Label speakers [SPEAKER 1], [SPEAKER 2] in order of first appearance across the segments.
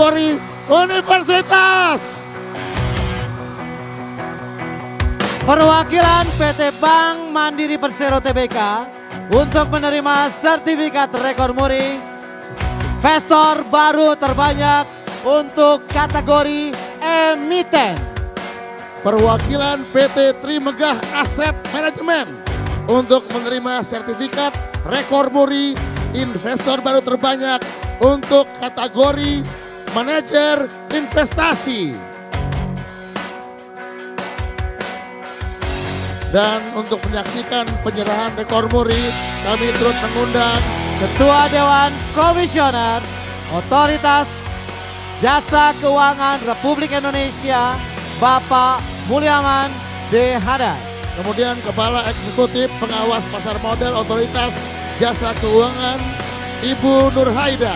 [SPEAKER 1] kategori universitas.
[SPEAKER 2] Perwakilan PT Bank Mandiri Persero Tbk untuk menerima sertifikat rekor muri investor baru terbanyak untuk kategori emiten.
[SPEAKER 1] Perwakilan PT Trimegah Asset Management untuk menerima sertifikat rekor muri investor baru terbanyak untuk kategori manajer investasi. Dan untuk menyaksikan penyerahan rekor muri, kami turut mengundang
[SPEAKER 2] Ketua Dewan Komisioner Otoritas Jasa Keuangan Republik Indonesia Bapak Mulyaman D. Haddad.
[SPEAKER 1] kemudian Kepala Eksekutif Pengawas Pasar Modal Otoritas Jasa Keuangan Ibu Nur Haida.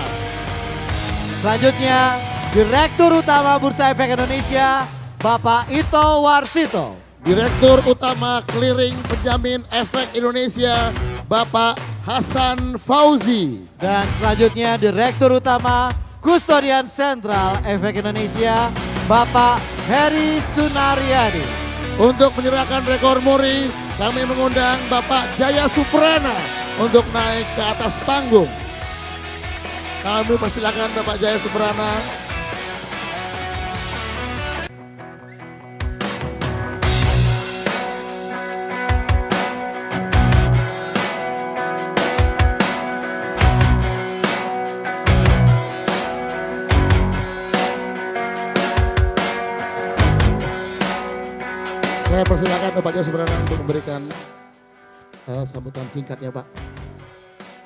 [SPEAKER 2] Selanjutnya Direktur Utama Bursa Efek Indonesia Bapak Ito Warsito.
[SPEAKER 1] Direktur Utama Clearing Penjamin Efek Indonesia Bapak Hasan Fauzi.
[SPEAKER 2] Dan selanjutnya Direktur Utama Kustodian Sentral Efek Indonesia Bapak Heri Sunaryadi.
[SPEAKER 1] Untuk menyerahkan rekor muri, kami mengundang Bapak Jaya Suprana untuk naik ke atas panggung. Kami persilakan Bapak Jaya Suprana. Saya persilakan Bapak Jaya Suprana untuk memberikan sambutan singkatnya, Pak.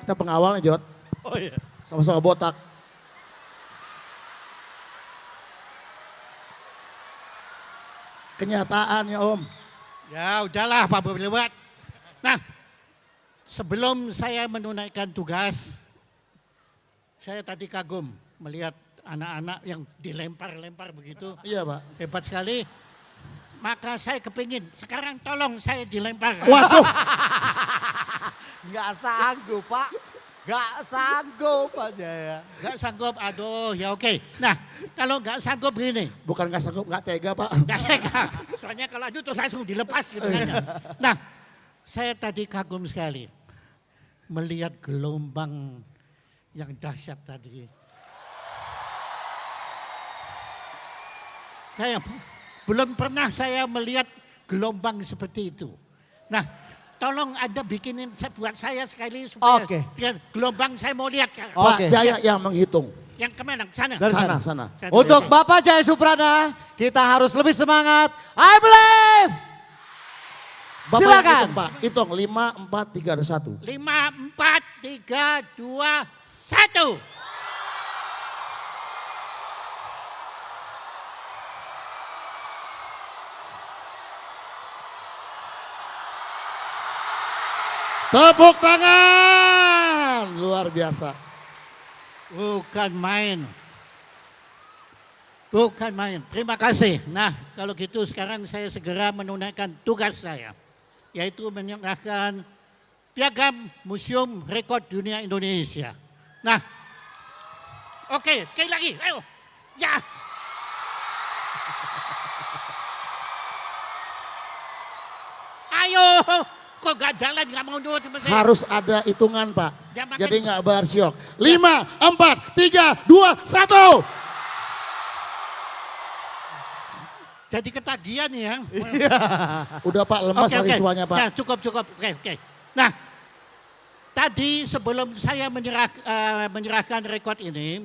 [SPEAKER 1] Kita pengawalnya, Jod.
[SPEAKER 3] Oh iya.
[SPEAKER 1] Sama-sama botak. Kenyataannya, Om.
[SPEAKER 3] Ya udahlah Pak Berlewat. Nah, sebelum saya menunaikan tugas, saya tadi kagum melihat anak-anak yang dilempar-lempar begitu.
[SPEAKER 1] Iya, Pak.
[SPEAKER 3] Hebat sekali. Maka saya kepingin, sekarang tolong saya dilempar.
[SPEAKER 1] Waduh.
[SPEAKER 2] Nggak sanggup Pak. Nggak sanggup aja ya.
[SPEAKER 3] Gak sanggup, aduh ya oke. Nah, kalau gak sanggup begini.
[SPEAKER 1] Bukan nggak sanggup, nggak tega, Pak.
[SPEAKER 3] Gak tega. Soalnya kalau aduh terus langsung dilepas gitu kan. Nah, saya tadi kagum sekali. Melihat gelombang yang dahsyat tadi. Belum pernah saya melihat gelombang seperti itu. Nah, tolong Anda bikinin buat saya sekali supaya gelombang saya mau lihat.
[SPEAKER 1] Pak Jaya yang menghitung.
[SPEAKER 3] Yang kemana? Sana.
[SPEAKER 2] Dari
[SPEAKER 1] Sana.
[SPEAKER 2] Untuk Bapak Jaya Suprana, kita harus lebih semangat. I believe.
[SPEAKER 1] Bapak
[SPEAKER 2] Silakan.
[SPEAKER 1] Hitung, Pak. Hitung 5, 4, 3, 1.
[SPEAKER 3] 5, 4, 3, 2, 1.
[SPEAKER 1] Tepuk tangan. Luar biasa.
[SPEAKER 3] Bukan main. Bukan main. Terima kasih. Nah, kalau gitu sekarang saya segera menunaikan tugas saya. Yaitu menyerahkan piagam Museum Rekor Dunia Indonesia. Nah, oke, sekali lagi. Ayo. Ya. Ayo. Kok gak jalan, gak mau nurut seperti ini?
[SPEAKER 1] Harus ada hitungan, Pak.
[SPEAKER 3] Ya, makin-
[SPEAKER 1] Jadi nggak barsiok. 5, 4, 3, 2, 1.
[SPEAKER 3] Jadi ketagihan ya.
[SPEAKER 1] Udah, Pak, lemas mahasiswanya, Pak.
[SPEAKER 3] Ya, cukup. Oke. Nah, tadi sebelum saya menyerahkan rekod ini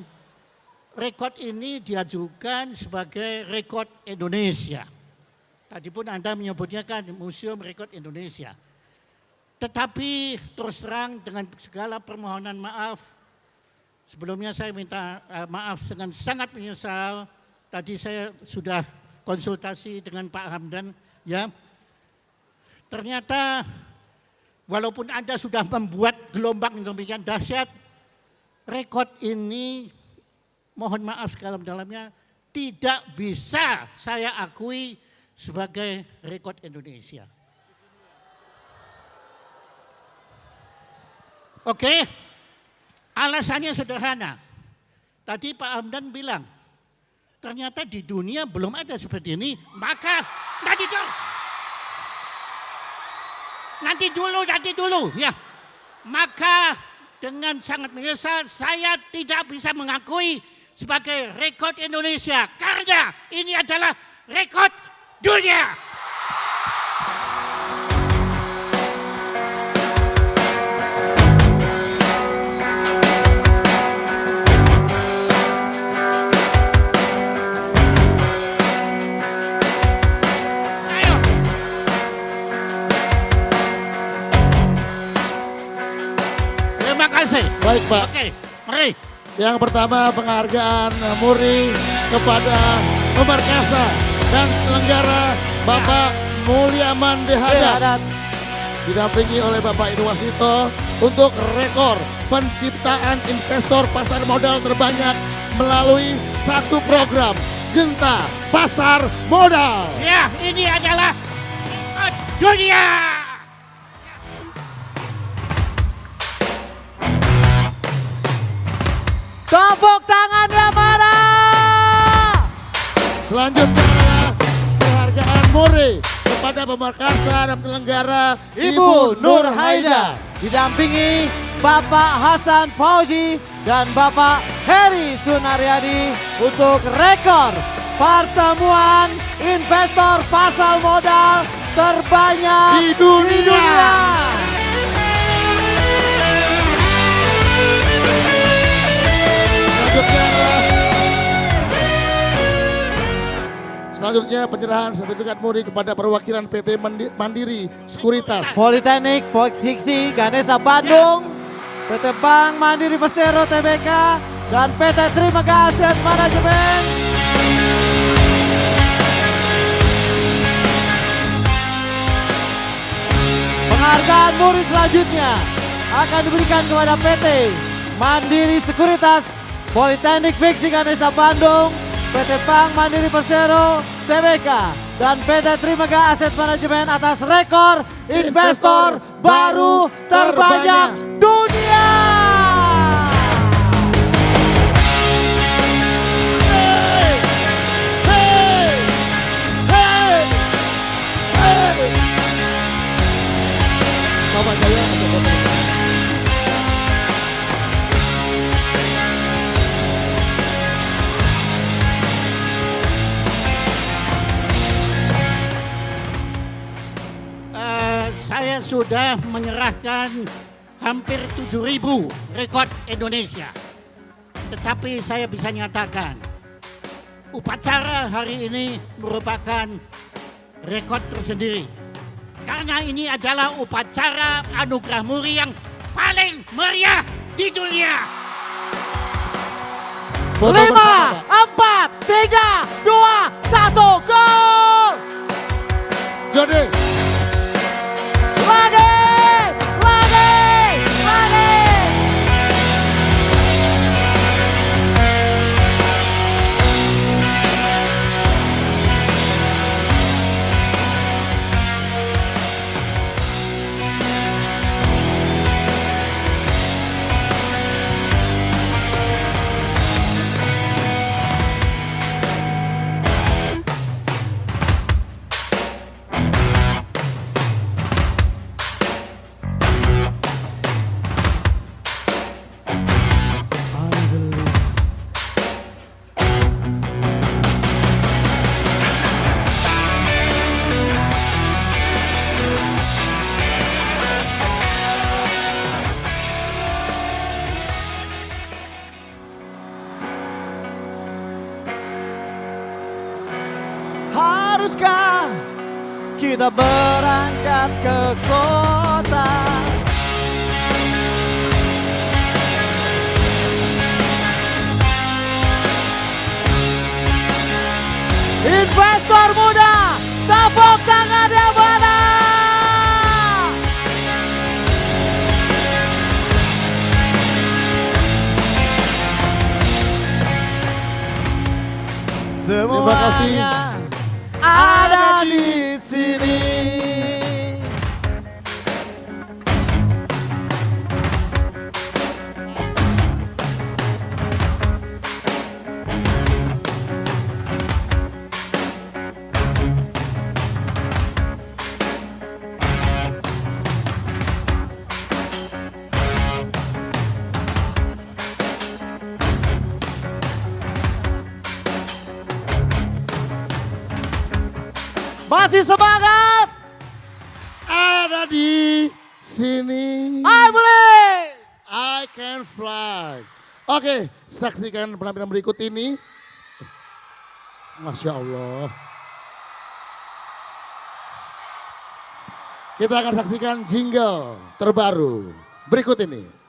[SPEAKER 3] diajukan sebagai rekod Indonesia. Tadi pun Anda menyebutnya kan Museum Rekod Indonesia. Tetapi terus terang dengan segala permohonan maaf, sebelumnya saya minta maaf dengan sangat menyesal. Tadi saya sudah konsultasi dengan Pak Hamdan, ya. Ternyata walaupun Anda sudah membuat gelombang yang demikian dahsyat, rekod ini mohon maaf sedalam-dalamnya tidak bisa saya akui sebagai rekod Indonesia. Oke, alasannya sederhana. Tadi Pak Hamdan bilang ternyata di dunia belum ada seperti ini, maka nanti dulu ya. Maka dengan sangat menyesal saya tidak bisa mengakui sebagai rekor Indonesia karena ini adalah rekor dunia. Ayo. Terima kasih.
[SPEAKER 1] Baik Pak.
[SPEAKER 3] Oke, mari.
[SPEAKER 1] Yang pertama penghargaan Muri kepada pemerkasa dan penyelenggara Bapak Mulyaman Dehadat. Didampingi oleh Bapak Ido Warsito untuk rekor penciptaan investor pasar modal terbanyak melalui satu program Genta Pasar Modal.
[SPEAKER 3] Ya, ini adalah rekor dunia.
[SPEAKER 2] Tepuk tangannya mana?
[SPEAKER 1] Selanjutnya adalah penghargaan Muri kepada pemerkasa dan penyelenggara
[SPEAKER 2] Ibu Nur Haida. Didampingi Bapak Hasan Fauzi dan Bapak Heri Sunaryadi untuk rekor pertemuan investor pasar modal terbanyak
[SPEAKER 1] Di dunia. Selanjutnya penyerahan sertifikat Muri kepada perwakilan PT Mandiri Sekuritas.
[SPEAKER 2] Politeknik Diksi Ganesha Bandung, PT Bank Mandiri Persero Tbk, dan PT Trimega Asset Management. Penghargaan Muri selanjutnya akan diberikan kepada PT Mandiri Sekuritas, Politeknik Diksi Ganesha Bandung, PT Bank Mandiri Persero Tbk, dan PT Trimega Asset Management atas rekor investor baru terbanyak dunia.
[SPEAKER 1] Hey! Hey! Hey! Hey! Bapak Jaya untuk foto.
[SPEAKER 3] Saya sudah menyerahkan hampir 7.000 rekor Indonesia. Tetapi saya bisa nyatakan, upacara hari ini merupakan rekor tersendiri. Karena ini adalah upacara anugerah Muri yang paling meriah di dunia.
[SPEAKER 1] Foto
[SPEAKER 2] 5,
[SPEAKER 1] bersama, Pak.
[SPEAKER 2] 4, 3, 2, 1, go!
[SPEAKER 1] Jadi
[SPEAKER 2] Lagi! Haruskah kita berangkat ke kota? Investor muda, tepuk tangan yang mana? Semuanya ada di sini. Masih semangat.
[SPEAKER 1] Ada di sini.
[SPEAKER 2] Ayo boleh.
[SPEAKER 1] I can fly. Oke, saksikan penampilan berikut ini. Masya Allah. Kita akan saksikan jingle terbaru berikut ini.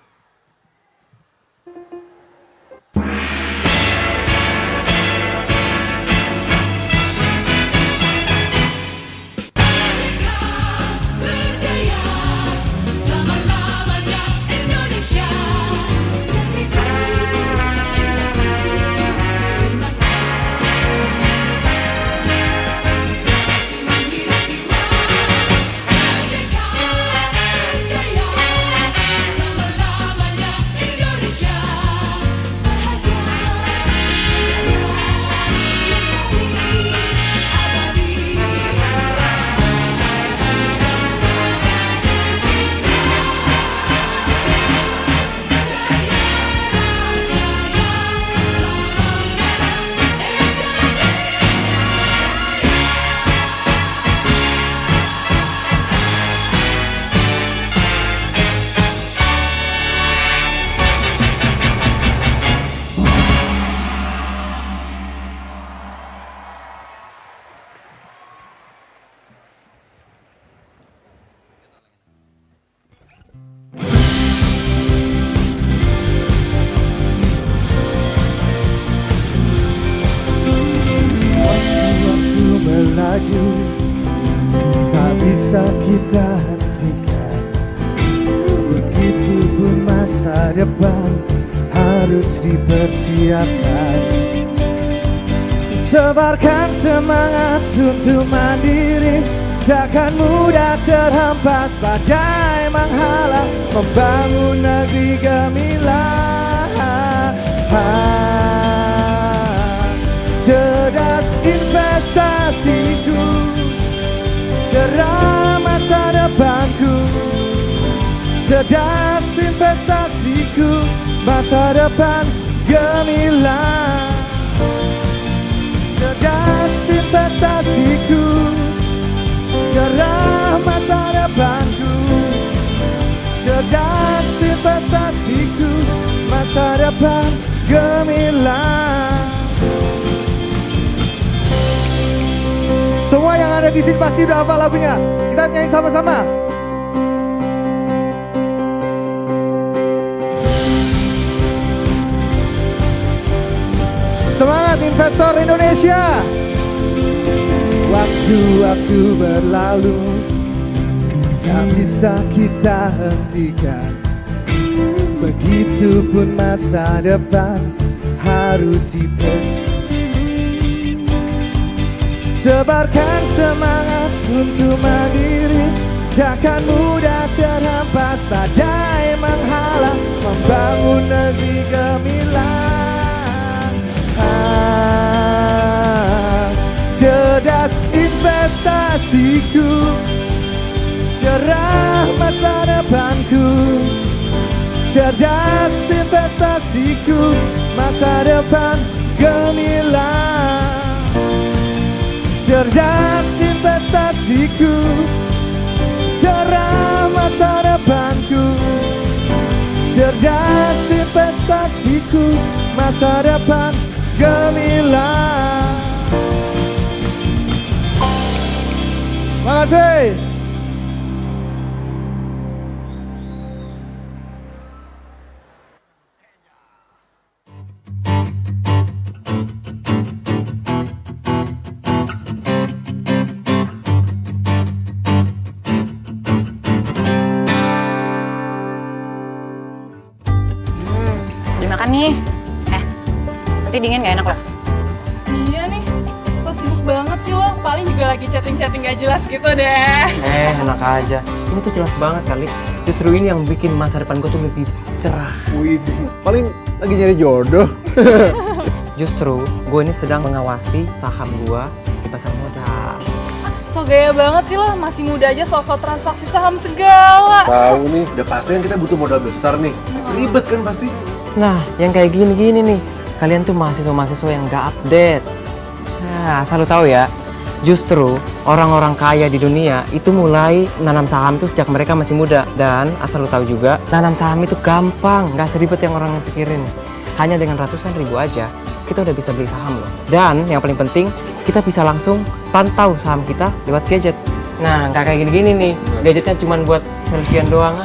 [SPEAKER 4] Berjaya selama-lamanya Indonesia. Negeriku, cintaku, tinggi istimewa. Merdeka, berjaya selama-lamanya Indonesia. Bahagia, sejahtera, lestari, abadi.
[SPEAKER 5] Waktu melaju tak bisa kita hentikan. Begitupun masa depan harus dipersiapkan. Sebarkan semangat untuk mandiri, takkan mudah terhempas badai menghalang membangun negeri gemilang. Cerdas investasiku, cerah masa depanku. Cerdas investasiku, masa depan gemilang. Cerdas investasiku, cerah masa depanku. Cerdas investasiku, masa depan gemilang. Semua yang ada di sini pasti udah hafal lagunya. Kita nyanyi sama-sama. Semangat investor Indonesia. Waktu-waktu berlalu tak bisa kita hentikan. Begitupun masa depan harus dipersiapkan. Sebarkan semangat untuk mandiri, takkan mudah terhempas badai menghalang membangun negeri gemilang. Cerdas investasiku, cerah masa depanku. Cerdas investasiku, masa depan gemilang. Cerdas investasiku, cerah masa depanku. Cerdas investasiku, masa depan gemilang. Makasih.
[SPEAKER 6] Dimakan nih. Nanti dingin gak enak loh.
[SPEAKER 7] Iya nih, so sibuk banget sih lo. Paling juga lagi chatting-chatting gak jelas gitu deh.
[SPEAKER 8] Enak aja. Ini tuh jelas banget kali. Justru ini yang bikin masa depan gue tuh lebih cerah.
[SPEAKER 5] Wih, paling lagi nyari jodoh.
[SPEAKER 8] Justru gue ini sedang mengawasi saham gue di pasar modal.
[SPEAKER 7] So gaya banget sih lo, masih muda aja sok-sok transaksi saham segala.
[SPEAKER 5] Tahu nih, udah pasti kan kita butuh modal besar nih. Ribet kan pasti.
[SPEAKER 8] Nah, yang kayak gini-gini nih, kalian tuh mahasiswa-mahasiswa yang gak update. Nah, asal lu tahu ya, justru orang-orang kaya di dunia itu mulai nanam saham tuh sejak mereka masih muda. Dan asal lo tahu juga, nanam saham itu gampang, nggak seribet yang orang pikirin. Hanya dengan ratusan ribu aja, kita udah bisa beli saham loh. Dan yang paling penting, kita bisa langsung pantau saham kita lewat gadget. Nah, nggak kayak gini-gini nih, gadgetnya cuma buat selfiean doang.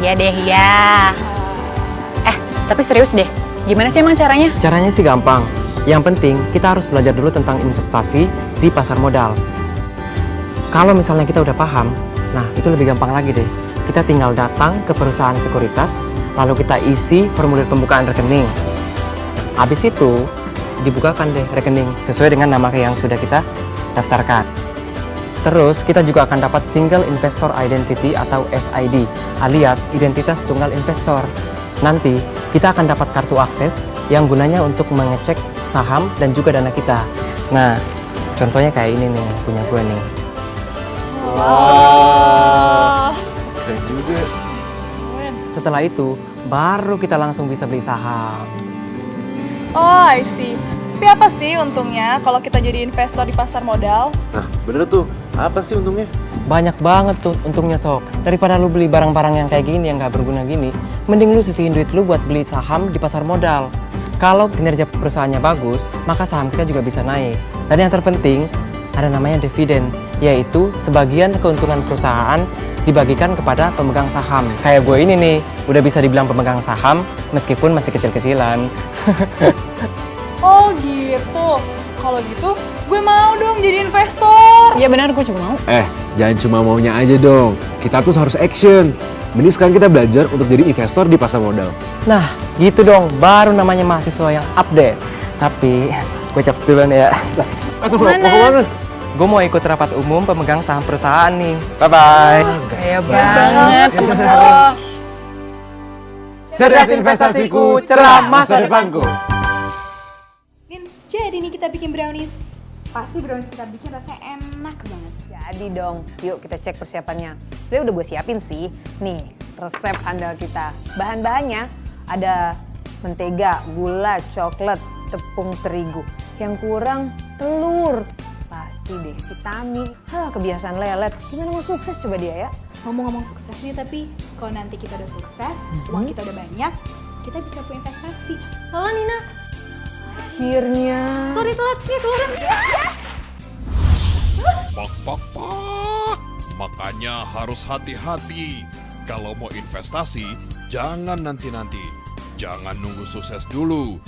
[SPEAKER 6] Iya deh, ya. Tapi serius deh, gimana sih emang caranya?
[SPEAKER 8] Caranya sih gampang. Yang penting, kita harus belajar dulu tentang investasi di pasar modal. Kalau misalnya kita udah paham, nah itu lebih gampang lagi deh. Kita tinggal datang ke perusahaan sekuritas, lalu kita isi formulir pembukaan rekening. Habis itu, dibukakan deh rekening sesuai dengan nama yang sudah kita daftarkan. Terus, kita juga akan dapat Single Investor Identity atau SID, alias Identitas Tunggal Investor. Nanti, kita akan dapat kartu akses yang gunanya untuk mengecek saham dan juga dana kita. Nah, contohnya kayak ini nih, punya gue nih.
[SPEAKER 5] Wah, keren juga.
[SPEAKER 8] Setelah itu, baru kita langsung bisa beli saham.
[SPEAKER 7] Oh, I see. Tapi apa sih untungnya kalau kita jadi investor di pasar modal?
[SPEAKER 5] Nah, bener tuh. Apa sih untungnya?
[SPEAKER 8] Banyak banget tuh untungnya Sob. Daripada lu beli barang-barang yang kayak gini, yang gak berguna gini, mending lu sisihin duit lu buat beli saham di pasar modal. Kalau kinerja perusahaannya bagus, maka saham kita juga bisa naik. Dan yang terpenting, ada namanya dividen, yaitu sebagian keuntungan perusahaan dibagikan kepada pemegang saham. Kayak gue ini nih, udah bisa dibilang pemegang saham meskipun masih kecil-kecilan.
[SPEAKER 7] Oh gitu. Kalau gitu, gue mau dong jadi investor.
[SPEAKER 6] Iya benar, gue juga mau.
[SPEAKER 5] Jangan cuma maunya aja dong. Kita tuh harus action. Mending sekarang kita belajar untuk jadi investor di pasar modal.
[SPEAKER 8] Nah, gitu dong, baru namanya mahasiswa yang update. Tapi, gue cap duluan ya.
[SPEAKER 5] Tuh, mau kemana?
[SPEAKER 8] Gue mau ikut rapat umum pemegang saham perusahaan nih. Bye-bye.
[SPEAKER 6] Kaya banget.
[SPEAKER 5] Cerdas investasiku, cerah masa depanku.
[SPEAKER 9] Jadi nih kita bikin brownies. Pasti brownies kita bikin rasanya enak banget.
[SPEAKER 6] Jadi dong, yuk kita cek persiapannya. Sebenarnya udah gue siapin sih. Nih, resep andal kita. Bahan-bahannya ada mentega, gula, coklat, tepung terigu. Yang kurang telur. Pasti deh vitamin. Kebiasaan lelet. Gimana mau sukses coba dia ya?
[SPEAKER 9] Ngomong-ngomong sukses nih, tapi kalau nanti kita udah sukses, uang kita udah banyak, kita bisa punya investasi.
[SPEAKER 7] Halo Nina.
[SPEAKER 6] Akhirnya.
[SPEAKER 7] Sorry telat nih telurnya.
[SPEAKER 10] Pak. Makanya harus hati-hati. Kalau mau investasi, jangan nanti-nanti. Jangan nunggu sukses dulu.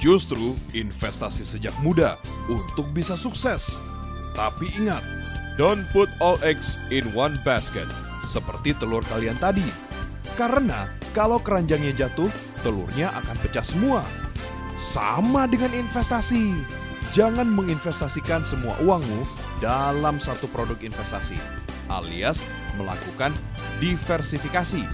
[SPEAKER 10] Justru investasi sejak muda untuk bisa sukses. Tapi ingat, don't put all eggs in one basket. Seperti telur kalian tadi. Karena kalau keranjangnya jatuh, telurnya akan pecah semua. Sama dengan investasi. Jangan menginvestasikan semua uangmu dalam satu produk investasi, alias melakukan diversifikasi.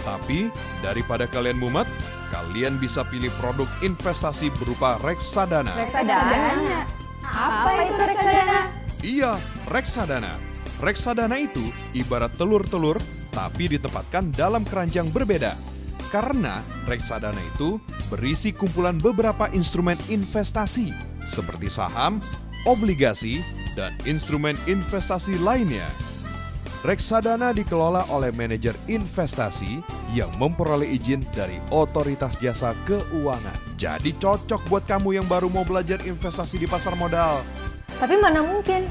[SPEAKER 10] Tapi daripada kalian mumet, kalian bisa pilih produk investasi berupa reksadana.
[SPEAKER 9] Reksadana? Apa itu reksadana?
[SPEAKER 10] Iya, reksadana. Reksadana itu ibarat telur-telur tapi ditempatkan dalam keranjang berbeda. Karena reksadana itu berisi kumpulan beberapa instrumen investasi seperti saham, obligasi, dan instrumen investasi lainnya. Reksadana dikelola oleh manajer investasi yang memperoleh izin dari Otoritas Jasa Keuangan. Jadi cocok buat kamu yang baru mau belajar investasi di pasar modal.
[SPEAKER 7] Tapi mana mungkin,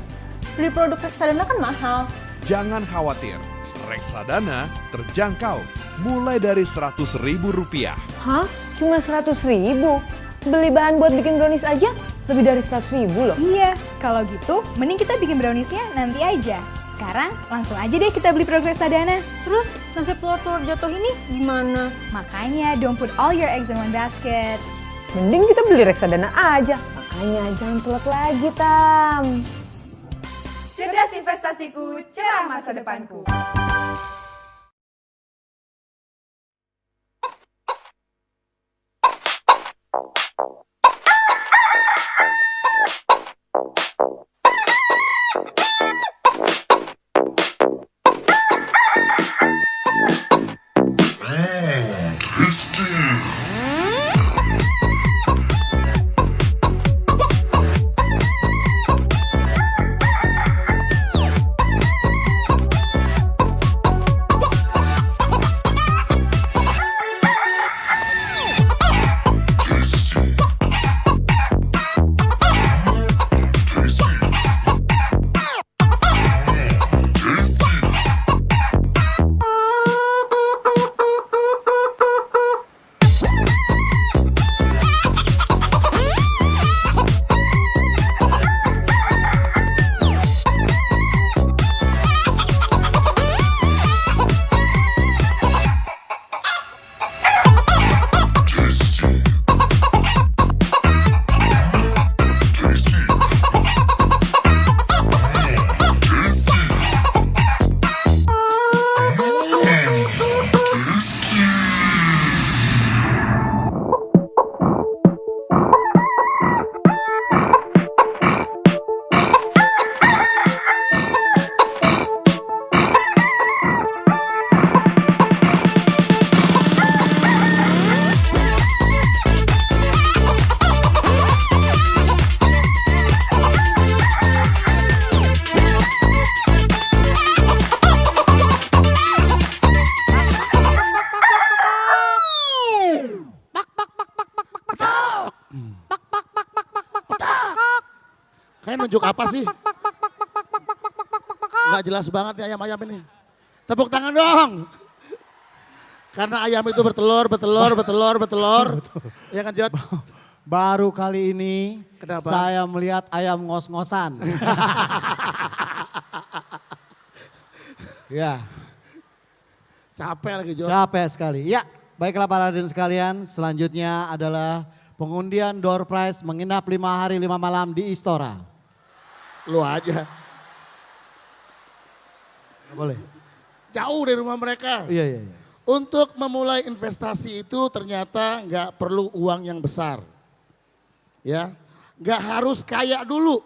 [SPEAKER 7] beli produk reksadana kan mahal.
[SPEAKER 10] Jangan khawatir, reksadana terjangkau mulai dari Rp100.000.
[SPEAKER 6] Hah? Cuma 100.000? Beli bahan buat bikin brownies aja lebih dari 100.000 loh.
[SPEAKER 9] Iya, kalau gitu mending kita bikin browniesnya nanti aja. Sekarang langsung aja deh kita beli produk reksadana.
[SPEAKER 7] Terus nasib telur-telur jatuh ini gimana?
[SPEAKER 9] Makanya don't put all your eggs in one basket.
[SPEAKER 6] Mending kita beli reksadana aja. Makanya jangan telat lagi, Tam.
[SPEAKER 9] Cerdas investasiku, cerah masa depanku.
[SPEAKER 1] Kayak nunjuk apa sih? Gak jelas banget nih ayam-ayam ini. Tepuk tangan dong. Karena ayam itu bertelur. Ya kan Jod?
[SPEAKER 2] Baru kali ini
[SPEAKER 1] Kenapa?
[SPEAKER 2] saya melihat ayam ngos-ngosan. Ya,
[SPEAKER 1] Capek lagi Jod.
[SPEAKER 2] capek sekali. Ya, baiklah para hadirin sekalian, selanjutnya adalah pengundian door prize menginap 5 hari 5 malam di Istora.
[SPEAKER 1] Lu aja.
[SPEAKER 2] Boleh?
[SPEAKER 1] Jauh dari rumah mereka.
[SPEAKER 2] Iya.
[SPEAKER 1] Untuk memulai investasi itu ternyata nggak perlu uang yang besar. Ya, nggak harus kaya dulu.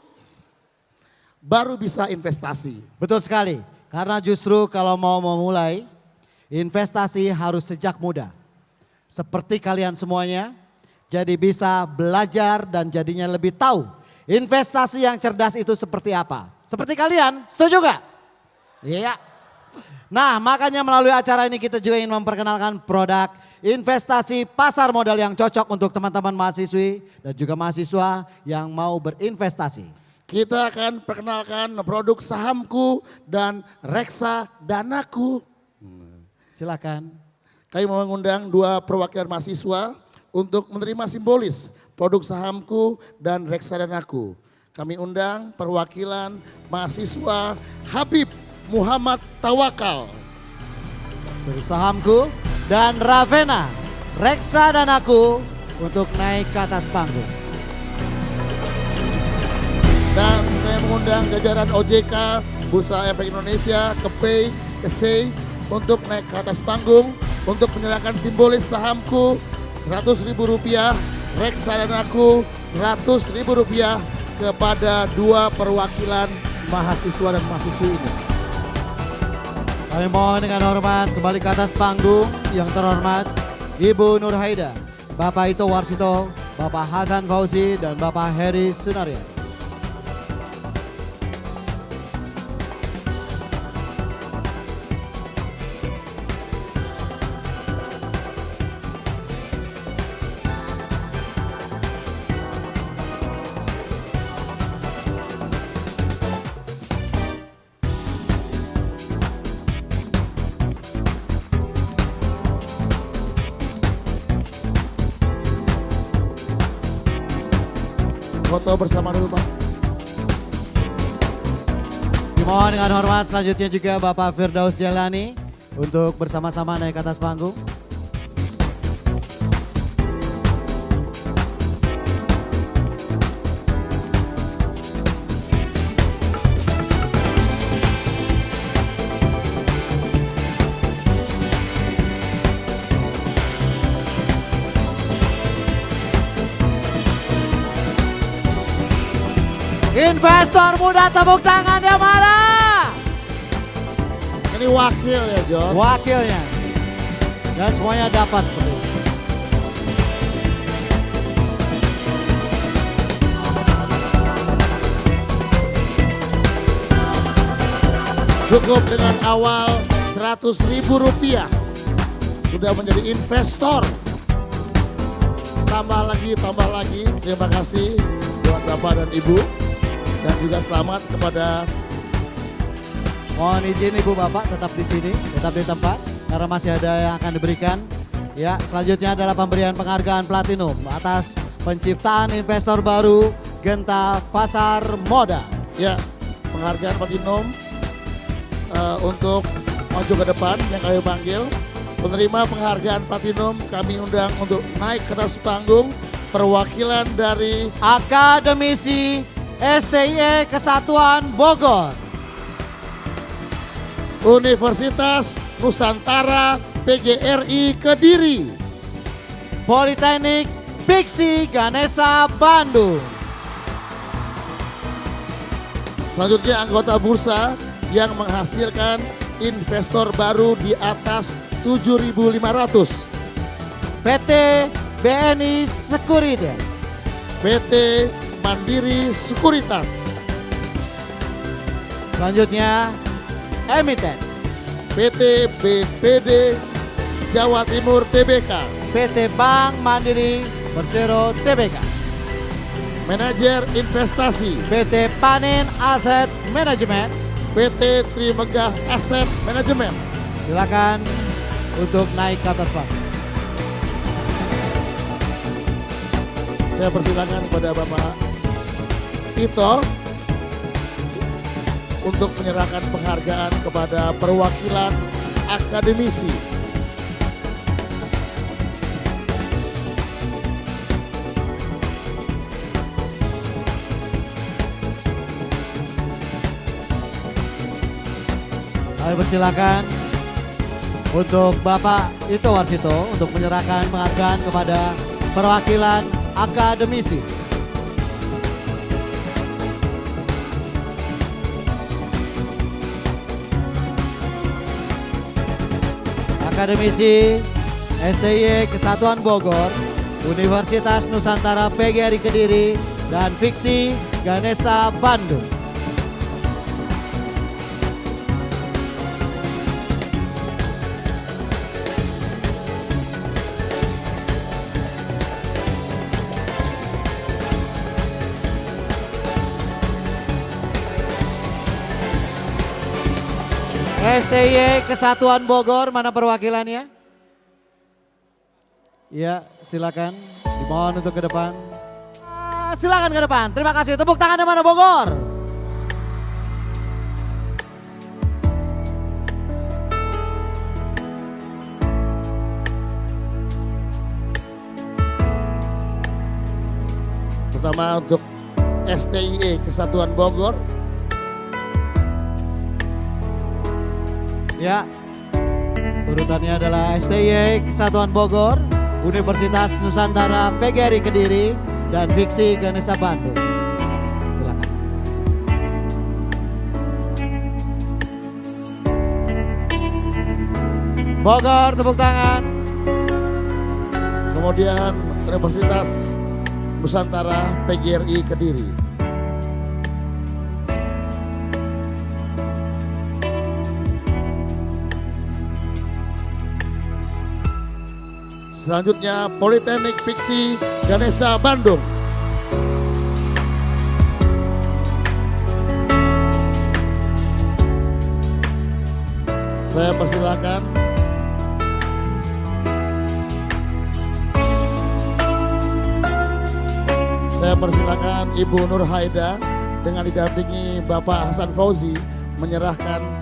[SPEAKER 1] Baru bisa investasi.
[SPEAKER 2] Betul sekali, karena justru kalau mau memulai, investasi harus sejak muda. Seperti kalian semuanya, jadi bisa belajar dan jadinya lebih tahu investasi yang cerdas itu seperti apa. Seperti kalian, setuju gak? Iya. Nah, makanya melalui acara ini kita juga ingin memperkenalkan produk investasi pasar modal yang cocok untuk teman-teman mahasiswi dan juga mahasiswa yang mau berinvestasi.
[SPEAKER 1] Kita akan perkenalkan produk sahamku dan reksa danaku.
[SPEAKER 2] Silakan.
[SPEAKER 1] Kami mau mengundang 2 perwakilan mahasiswa untuk menerima simbolis produk sahamku dan reksa danaku. Kami undang perwakilan mahasiswa Habib Muhammad Tawakal.
[SPEAKER 2] Dari sahamku dan Ravena, reksa danaku untuk naik ke atas panggung.
[SPEAKER 1] Dan saya mengundang jajaran OJK, Bursa Efek Indonesia, KPI, KSEI untuk naik ke atas panggung untuk menyerahkan simbolis sahamku Rp100.000, reksa danaku Rp100.000 kepada 2 perwakilan mahasiswa dan mahasiswi ini.
[SPEAKER 2] Kami mohon dengan hormat kembali ke atas panggung yang terhormat Ibu Nur Haida, Bapak Ito Warsito, Bapak Hasan Fauzi, dan Bapak Heri Sunaryadi.
[SPEAKER 1] Foto bersama dulu Pak.
[SPEAKER 2] Dimohon dengan hormat selanjutnya juga Bapak Firdaus Jalani untuk bersama-sama naik ke atas panggung. Investor muda tepuk tangannya mana?
[SPEAKER 1] Ini wakil ya John.
[SPEAKER 2] Wakilnya. Dan semuanya dapat seperti itu.
[SPEAKER 1] Cukup dengan awal Rp100.000 sudah menjadi investor. Tambah lagi. Terima kasih buat Bapak dan Ibu. Dan juga selamat kepada.
[SPEAKER 2] Mohon izin Ibu Bapak tetap di sini, tetap di tempat karena masih ada yang akan diberikan. Ya, selanjutnya adalah pemberian penghargaan platinum atas penciptaan investor baru Genta Pasar Modal.
[SPEAKER 1] Ya, penghargaan platinum untuk maju ke depan yang kami panggil. Penerima penghargaan platinum kami undang untuk naik ke atas panggung perwakilan dari
[SPEAKER 2] Akademisi STIE Kesatuan Bogor,
[SPEAKER 1] Universitas Nusantara PGRI Kediri,
[SPEAKER 2] Politeknik Piksi Ganesha Bandung.
[SPEAKER 1] Selanjutnya anggota bursa yang menghasilkan investor baru di atas 7.500.
[SPEAKER 2] PT BNI Sekuritas,
[SPEAKER 1] PT Mandiri Sekuritas.
[SPEAKER 2] Selanjutnya emiten
[SPEAKER 1] PT BPD Jawa Timur Tbk.
[SPEAKER 2] PT Bank Mandiri Persero Tbk.
[SPEAKER 1] Manajer Investasi
[SPEAKER 2] PT Panin Asset Management.
[SPEAKER 1] PT Trimegah Asset Management.
[SPEAKER 2] Silakan untuk naik ke atas panggung.
[SPEAKER 1] Saya persilakan kepada Bapak Ito untuk menyerahkan penghargaan kepada perwakilan akademisi.
[SPEAKER 2] Kami persilakan untuk Bapak Ito Warsito untuk menyerahkan penghargaan kepada perwakilan akademisi. Akademisi STY Kesatuan Bogor, Universitas Nusantara PGRI Kediri, dan Fiksi Ganesha Bandung. STY Kesatuan Bogor, mana perwakilannya? Ya, silakan. Dimohon untuk ke depan. Silakan ke depan. Terima kasih. Tepuk tangannya mana Bogor?
[SPEAKER 1] Pertama untuk STY Kesatuan Bogor.
[SPEAKER 2] Ya, urutannya adalah STY Kesatuan Bogor, Universitas Nusantara PGRI Kediri, dan Fiksi Ganesha Bandung. Silakan. Bogor, tepuk tangan.
[SPEAKER 1] Kemudian Universitas Nusantara PGRI Kediri. Selanjutnya Politeknik Fiksi Ganesha Bandung. Saya persilakan Ibu Nur Haida dengan didampingi Bapak Hasan Fauzi menyerahkan